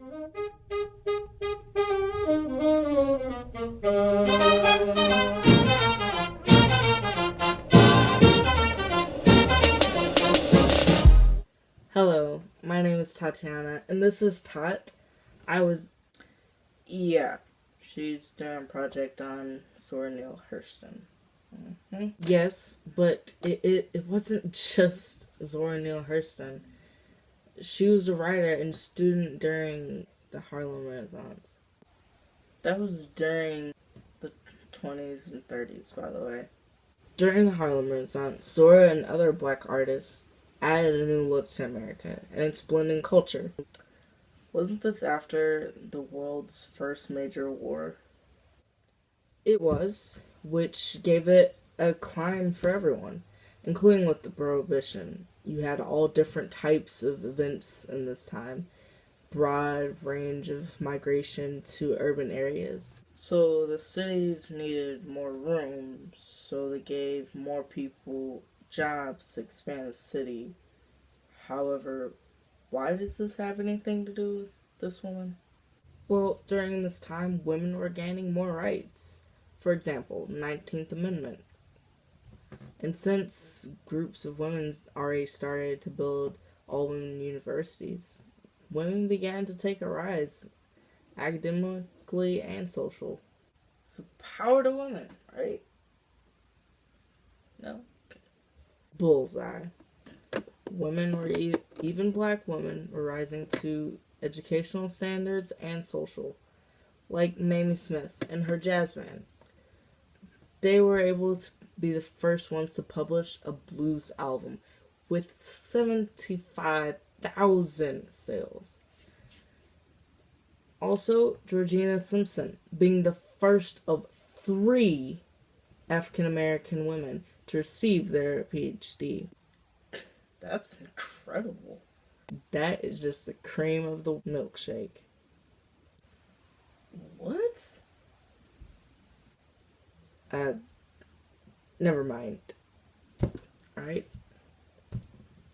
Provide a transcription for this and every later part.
Hello, my name is Tatyanna, and this is Tot. Yeah, she's doing a project on Zora Neale Hurston. Yes, but it wasn't just Zora Neale Hurston. She was a writer and student during the Harlem Renaissance. That was during the 20s and 30s, by the way. During the Harlem Renaissance, Zora and other black artists added a new look to America and its blending culture. Wasn't this after the world's first major war? It was, which gave it a climb for everyone, including with the Prohibition. You had all different types of events in this time, broad range of migration to urban areas. So the cities needed more room, so they gave more people jobs to expand the city. However, why does this have anything to do with this woman? Well, during this time, women were gaining more rights. For example, 19th Amendment. And since groups of women already started to build all-women universities, women began to take a rise, academically and social. So power to women, right? No? Okay. Bullseye. Women were, even black women, were rising to educational standards and social, like Mamie Smith and her jazz band. They were able to be the first ones to publish a blues album with 75,000 sales. Also, Georgina Simpson being the first of 3 African American women to receive their PhD. That's incredible. That is just the cream of the milkshake. What? Never mind. Alright.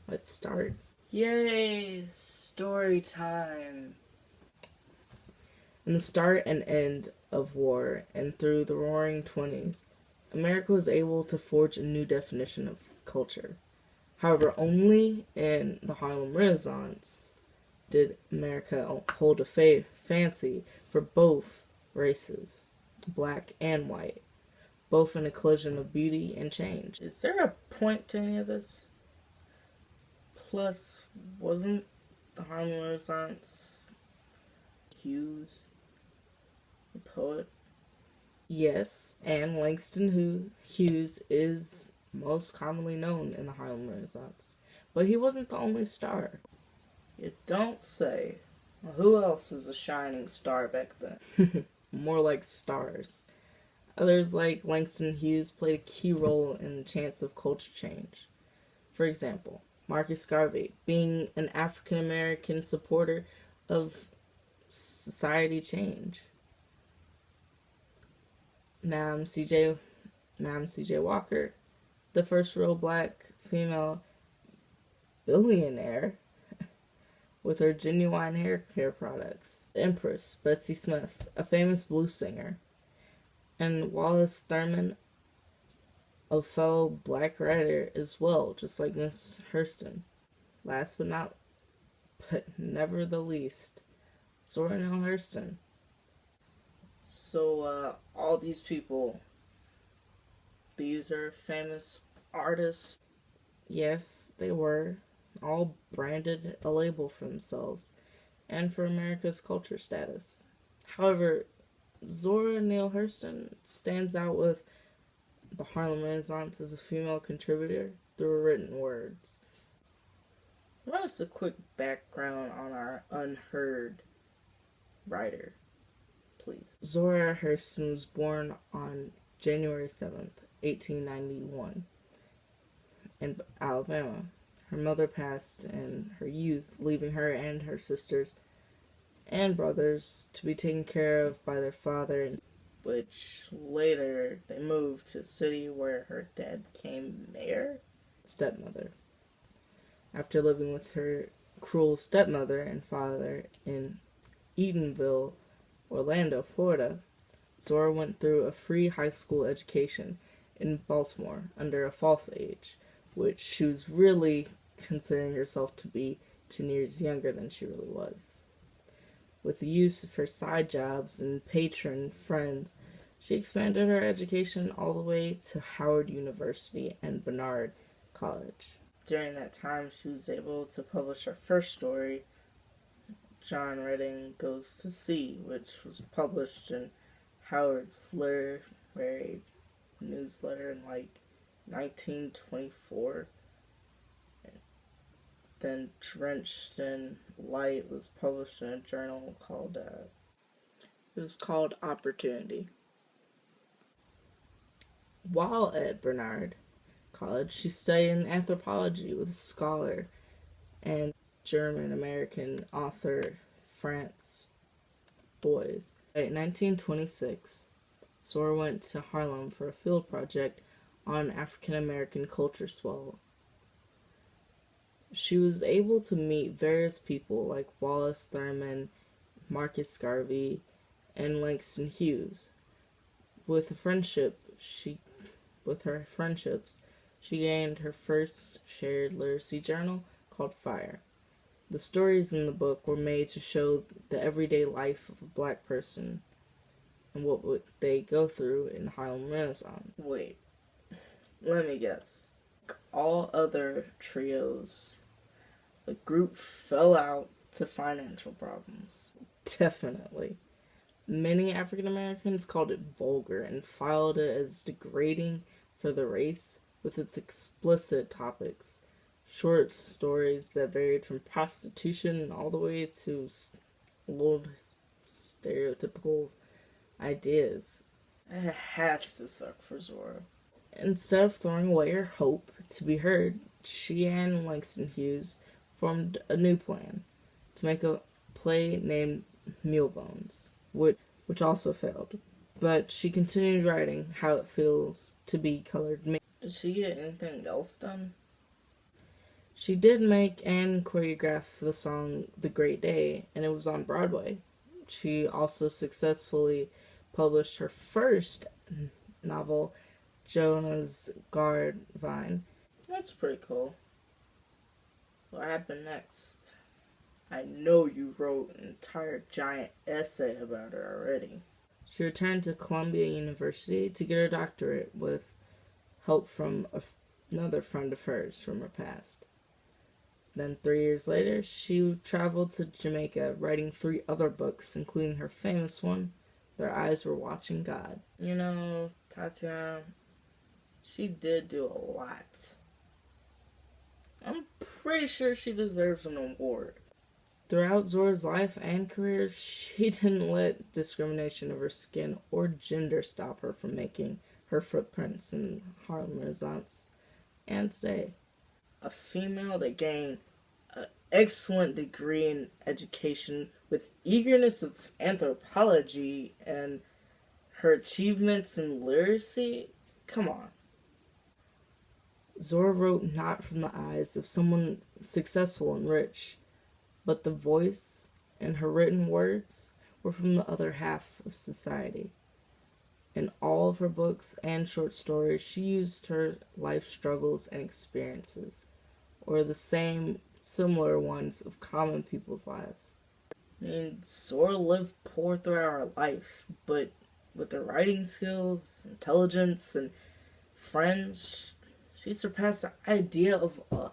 Let's start. Yay! Story time! In the start and end of war and through the roaring 20s, America was able to forge a new definition of culture. However, only in the Harlem Renaissance did America hold a fancy for both races, black and white, both in a collision of beauty and change. Is there a point to any of this? Plus, wasn't the Harlem Renaissance Hughes a poet? Yes, and Langston Hughes is most commonly known in the Harlem Renaissance. But he wasn't the only star. You don't say. Well, who else was a shining star back then? More like stars. Others like Langston Hughes played a key role in the chance of culture change. For example, Marcus Garvey, being an African American supporter of society change. Madam C.J. Walker, the first real black female billionaire with her genuine hair care products. The Empress, Betsy Smith, a famous blues singer. And Wallace Thurman, a fellow black writer as well, just like Miss Hurston. Last but never the least, Zora Neale Hurston. So, all these people, these are famous artists. Yes, they were. All branded a label for themselves and for America's culture status. However, Zora Neale Hurston stands out with the Harlem Renaissance as a female contributor through her written words. Just a quick background on our unheard writer, please. Zora Hurston was born on January 7th, 1891, in Alabama. Her mother passed in her youth, leaving her and her sisters and brothers to be taken care of by their father, which later they moved to a city where her dad became mayor. Stepmother. After living with her cruel stepmother and father in Eatonville, Orlando, Florida, Zora went through a free high school education in Baltimore under a false age, which she was really considering herself to be 10 years younger than she really was. With the use of her side jobs and patron friends, she expanded her education all the way to Howard University and Barnard College. During that time, she was able to publish her first story, John Redding Goes to Sea, which was published in Howard's literary newsletter in 1924. Then Drenched in Light was published in a journal called Opportunity. While at Barnard College, she studied anthropology with scholar and German-American author Franz Boas. In 1926, Zora went to Harlem for a field project on African-American culture swell. She was able to meet various people like Wallace Thurman, Marcus Garvey, and Langston Hughes. With her friendships, she gained her first shared literacy journal called Fire. The stories in the book were made to show the everyday life of a black person and what would they go through in the Harlem Renaissance. Wait, let me guess. Like all other trios, the group fell out to financial problems. Definitely. Many African Americans called it vulgar and filed it as degrading for the race with its explicit topics. Short stories that varied from prostitution all the way to old stereotypical ideas. It has to suck for Zora. Instead of throwing away her hope to be heard, she and Langston Hughes formed a new plan to make a play named Mealbones, which also failed. But she continued writing How It Feels to Be Colored Me. Did she get anything else done? She did make and choreograph the song The Great Day, and it was on Broadway. She also successfully published her first novel, Jonah's Guardvine. That's pretty cool. What happened next? I know you wrote an entire giant essay about her already. She returned to Columbia University to get her doctorate with help from another friend of hers from her past. Then 3 years later, she traveled to Jamaica, writing 3 other books, including her famous one, Their Eyes Were Watching God. You know, Tatyanna, she did do a lot. I'm pretty sure she deserves an award. Throughout Zora's life and career, she didn't let discrimination of her skin or gender stop her from making her footprints in Harlem Renaissance and today. A female that gained an excellent degree in education with eagerness of anthropology and her achievements in literacy. Come on. Zora wrote not from the eyes of someone successful and rich, but the voice and her written words were from the other half of society. In all of her books and short stories, she used her life struggles and experiences, or the similar ones of common people's lives. I mean, Zora lived poor throughout her life, but with her writing skills, intelligence, and friends, she surpassed the idea of a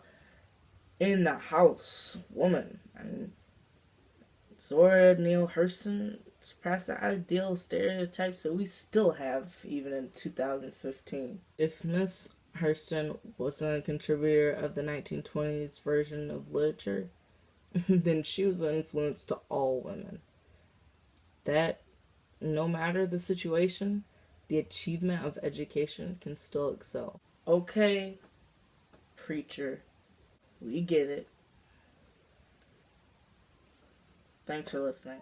in-the-house woman. I mean, Zora Neale Hurston surpassed the ideal stereotypes that we still have even in 2015. If Miss Hurston wasn't a contributor of the 1920s version of literature, then she was an influence to all women. That, no matter the situation, the achievement of education can still excel. Okay, preacher, we get it. Thanks for listening.